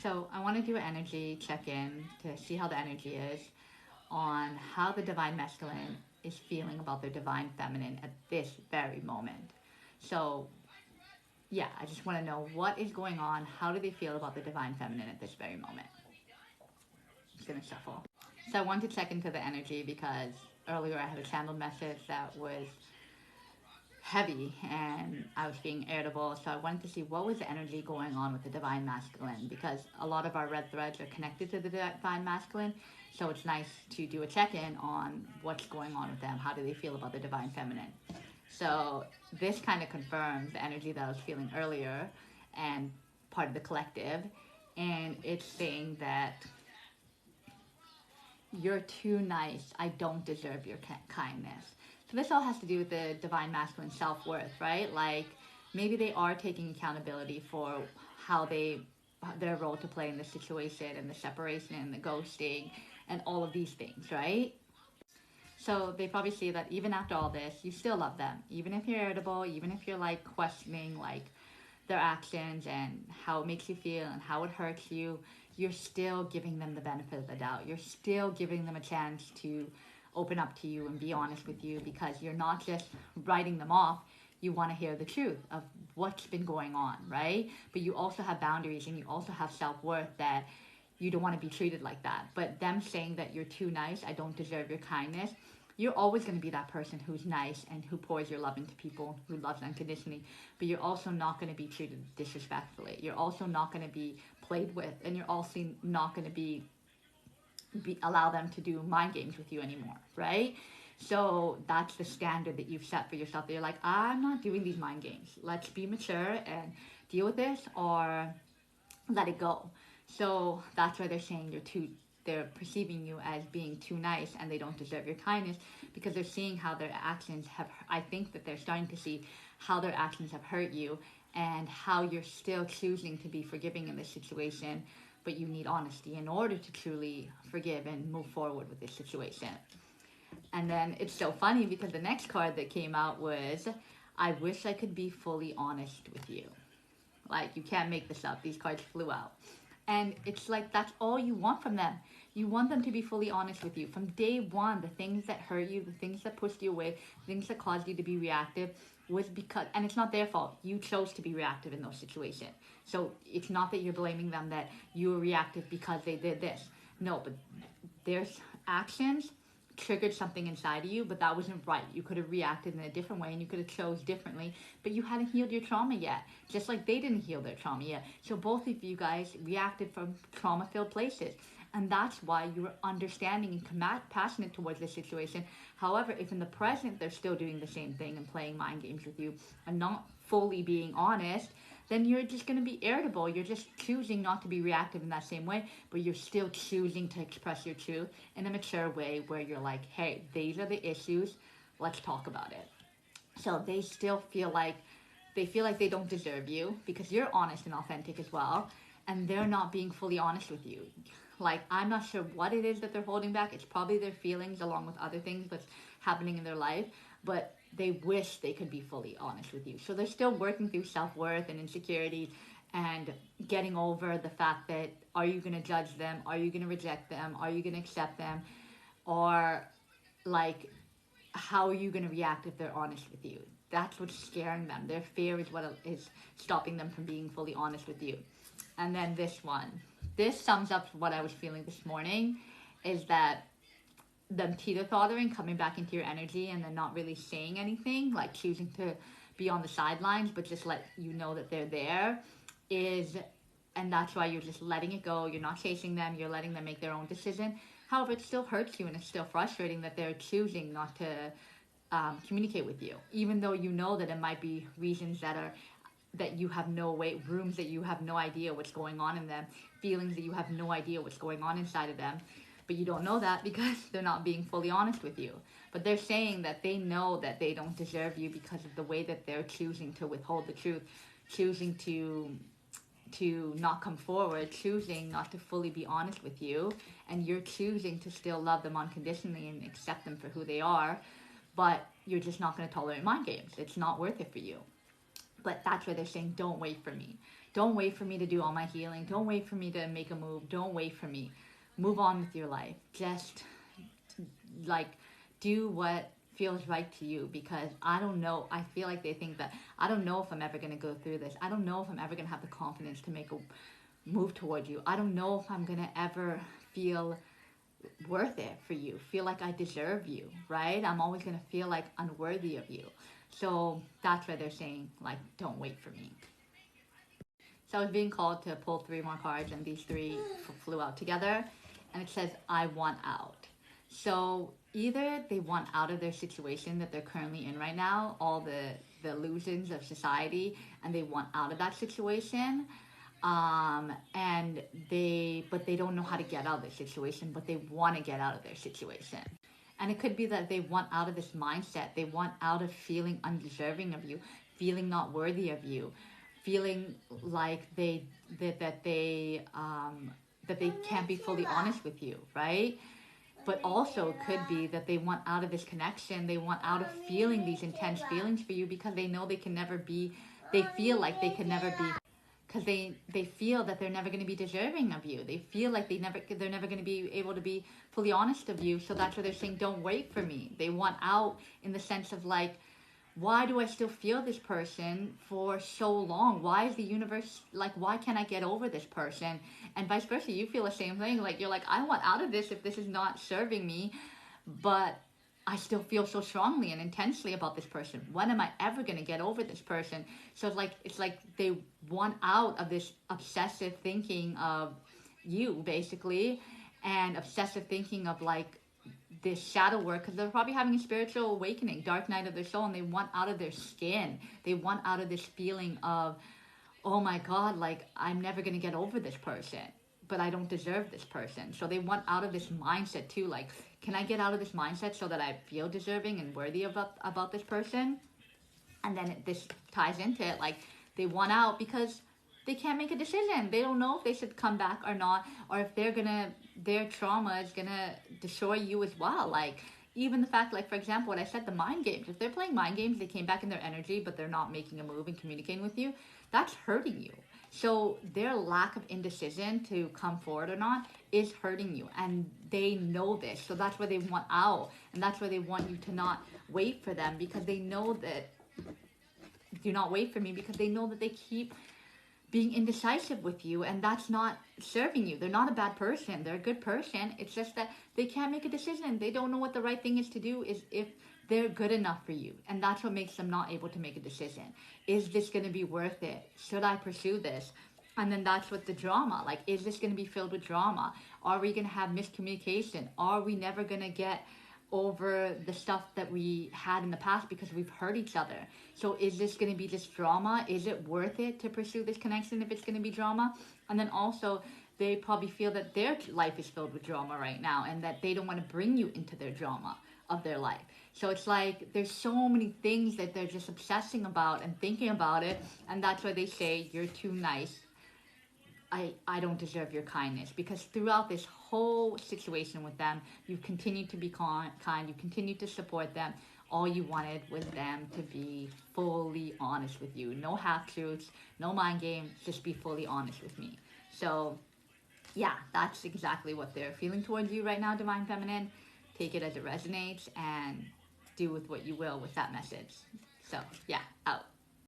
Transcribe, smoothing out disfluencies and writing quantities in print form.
So I want to do an energy check-in to see how the energy is on how the divine masculine is feeling about their divine feminine at this very moment. So yeah, I just want to know what is going on. How do they feel about the divine feminine at this very moment? Just gonna shuffle. So I want to check into the energy because earlier I had a channeled message that was heavy and I was being irritable. So I wanted to see what was the energy going on with the divine masculine because a lot of our red threads are connected to the divine masculine. So it's nice to do a check-in on what's going on with them. How do they feel about the divine feminine? So this kind of confirms the energy that I was feeling earlier and part of the collective. And it's saying that you're too nice. I don't deserve your kindness. So this all has to do with the divine masculine self-worth, right? Like maybe they are taking accountability for how their role to play in the situation and the separation and the ghosting and all of these things, right? So they probably see that even after all this, you still love them. Even if you're irritable, even if you're like questioning like their actions and how it makes you feel and how it hurts you, you're still giving them the benefit of the doubt. You're still giving them a chance to open up to you and be honest with you because you're not just writing them off. You want to hear the truth of what's been going on, right? But you also have boundaries and you also have self-worth that you don't want to be treated like that. But them saying that you're too nice, I don't deserve your kindness, you're always going to be that person who's nice and who pours your love into people, who loves unconditionally. But you're also not going to be treated disrespectfully. You're also not going to be played with, and you're also not going to allow them to do mind games with you anymore, right? So that's the standard that you've set for yourself. That you're like, I'm not doing these mind games. Let's be mature and deal with this, or let it go. So that's why they're saying they're perceiving you as being too nice and they don't deserve your kindness because they're seeing how their actions I think that they're starting to see how their actions have hurt you and how you're still choosing to be forgiving in this situation, but you need honesty in order to truly forgive and move forward with this situation. And then it's so funny because the next card that came out was, I wish I could be fully honest with you. Like, you can't make this up. These cards flew out. And it's like, that's all you want from them. You want them to be fully honest with you. From day one, the things that hurt you, the things that pushed you away, the things that caused you to be reactive was because, and it's not their fault. You chose to be reactive in those situations. So it's not that you're blaming them that you were reactive because they did this. No, but their actions triggered something inside of you, but that wasn't right. You could have reacted in a different way and you could have chose differently, but you hadn't healed your trauma yet, just like they didn't heal their trauma yet. So both of you guys reacted from trauma-filled places, and that's why you were understanding and compassionate towards this situation. However, if in the present they're still doing the same thing and playing mind games with you and not fully being honest, then you're just going to be irritable. You're just choosing not to be reactive in that same way, but you're still choosing to express your truth in a mature way where you're like, hey, these are the issues. Let's talk about it. So they still feel like they don't deserve you because you're honest and authentic as well, and they're not being fully honest with you. Like, I'm not sure what it is that they're holding back. It's probably their feelings along with other things that's happening in their life, but they wish they could be fully honest with you. So they're still working through self-worth and insecurities and getting over the fact that, are you going to judge them? Are you going to reject them? Are you going to accept them? Or like, how are you going to react if they're honest with you? That's what's scaring them. Their fear is what is stopping them from being fully honest with you. And then this one. This sums up what I was feeling this morning, is that them teeter-tottering, coming back into your energy and then not really saying anything, like choosing to be on the sidelines, but just let you know that they're there, and that's why you're just letting it go. You're not chasing them. You're letting them make their own decision. However, it still hurts you and it's still frustrating that they're choosing not to communicate with you, even though you know that it might be reasons that you have no way, rooms that you have no idea what's going on in them, feelings that you have no idea what's going on inside of them. But you don't know that because they're not being fully honest with you. But they're saying that they know that they don't deserve you because of the way that they're choosing to withhold the truth, choosing to not come forward, choosing not to fully be honest with you, and you're choosing to still love them unconditionally and accept them for who they are, but you're just not going to tolerate mind games. It's not worth it for you. But that's why they're saying, don't wait for me. Don't wait for me to do all my healing. Don't wait for me to make a move. Don't wait for me. Move on with your life. Just like do what feels right to you, because I don't know. I feel like they think that I don't know if I'm ever going to go through this. I don't know if I'm ever going to have the confidence to make a move toward you. I don't know if I'm going to ever feel worth it for you, feel like I deserve you, right? I'm always going to feel like unworthy of you. So that's why they're saying, like, don't wait for me. So I was being called to pull 3 more cards, and these 3 flew out together, and it says, I want out. So either they want out of their situation that they're currently in right now, all the illusions of society, and they want out of that situation. But they don't know how to get out of their situation, but they want to get out of their situation. And it could be that they want out of this mindset. They want out of feeling undeserving of you, feeling not worthy of you, feeling like that they can't be fully honest with you, right? But also it could be that they want out of this connection. They want out of feeling these intense feelings for you, because they know they can never be, they feel like they can never be, because they feel that they're never going to be deserving of you. They feel like they're never going to be able to be fully honest of you. So that's why they're saying, don't wait for me. They want out in the sense of like, why do I still feel this person for so long? Why is the universe like, why can't I get over this person? And vice versa, you feel the same thing. Like, you're like, I want out of this if this is not serving me, but I still feel so strongly and intensely about this person. When am I ever going to get over this person? So it's like they want out of this obsessive thinking of you, basically, and obsessive thinking of like this shadow work, because they're probably having a spiritual awakening, dark night of their soul, and they want out of their skin. They want out of this feeling of, oh my God, like I'm never going to get over this person, but I don't deserve this person. So they want out of this mindset too. Like, can I get out of this mindset so that I feel deserving and worthy about this person? And then this ties into it. Like, they want out because they can't make a decision. They don't know if they should come back or not, or if their trauma is gonna destroy you as well. Like, even the fact, like, for example, what I said, the mind games. If they're playing mind games, they came back in their energy, but they're not making a move and communicating with you, that's hurting you. So their lack of indecision to come forward or not is hurting you, and they know this. So that's why they want out, and that's why they want you to not wait for them, because they know that, do not wait for me, because they know that they keep being indecisive with you, and that's not serving you. They're not a bad person. They're a good person. It's just that they can't make a decision. They don't know what the right thing is to do, is if they're good enough for you. And that's what makes them not able to make a decision. Is this going to be worth it? Should I pursue this? And then that's what the drama, like, is this going to be filled with drama? Are we going to have miscommunication? Are we never going to get over the stuff that we had in the past because we've hurt each other? So is this going to be just drama? Is it worth it to pursue this connection if it's going to be drama? And then also, they probably feel that their life is filled with drama right now, and that they don't want to bring you into their drama of their life. So it's like there's so many things that they're just obsessing about and thinking about it, and that's why they say, you're too nice. I don't deserve your kindness, because throughout this whole situation with them, you've continued to be kind, you continued to support them. All you wanted was them to be fully honest with you. No half-truths, no mind games, just be fully honest with me. So yeah, that's exactly what they're feeling towards you right now, Divine Feminine. Take it as it resonates and do with what you will with that message. So yeah, out.